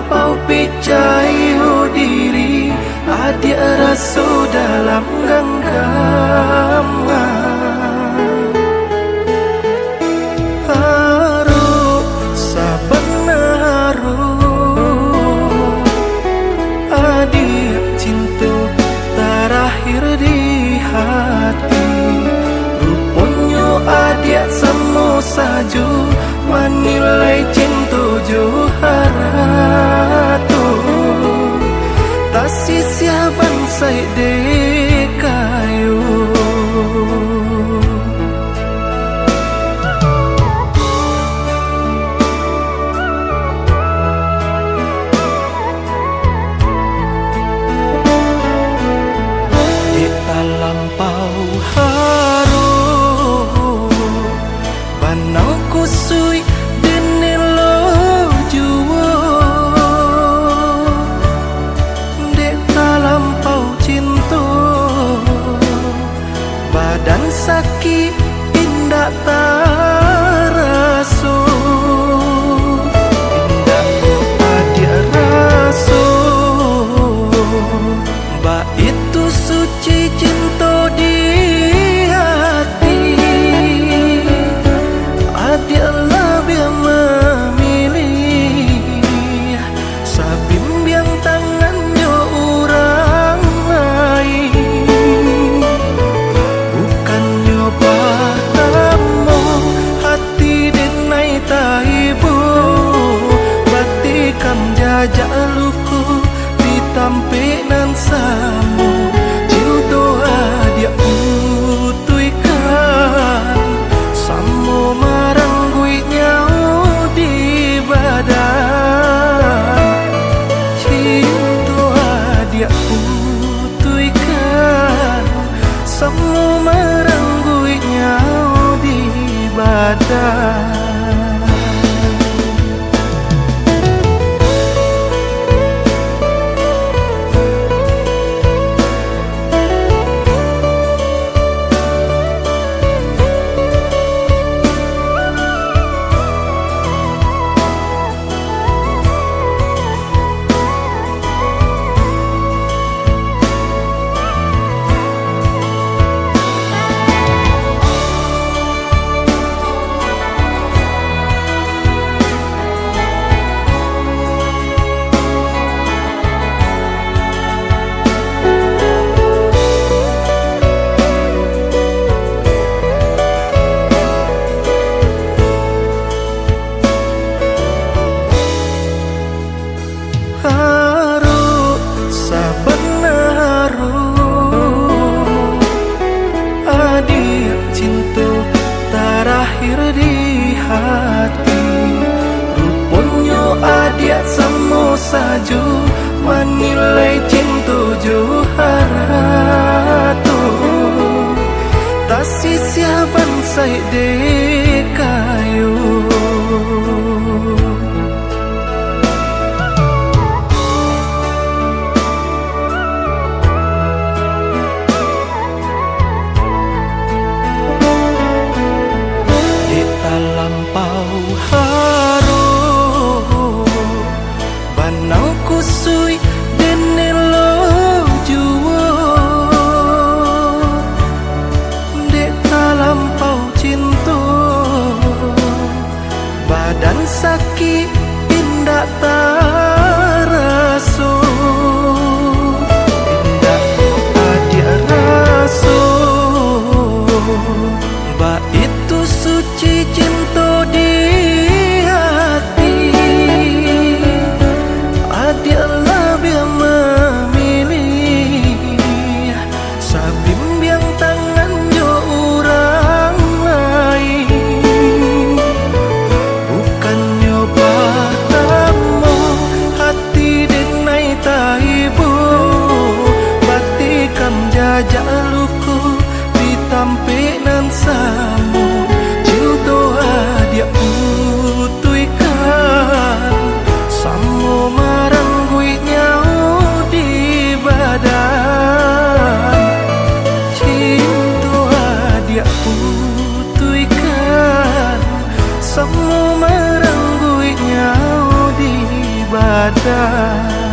lampau picayu diri, adik rasu dalam genggam. Haru sabenar adik cinta terakhir di hati. Rupanya adik semua saju menilai cinta juharatu. Tak sia-sia bansai dekayu. Di lampau haru banau kusui dan sakit indah tarasu, indah adik rasu. Ba itu suci cinta di hati, adik lebih memilih sabimbiang tangannya orang lain. Bertemu hati denai taibu, batikan jajak luku ditampinan samu. Cinta adik putuikan samu maranggui nyau di badan. Cinta adik putuikan samu maranggui nyau di badan. Haru sabenar adik cinta terakhir di hati. Rupanya adik semua saju menilai cinta juharatu. Tak sia-sia bansai dekayu. Lampau haru banau kusui denelo juwo. Dek lampau cinta ada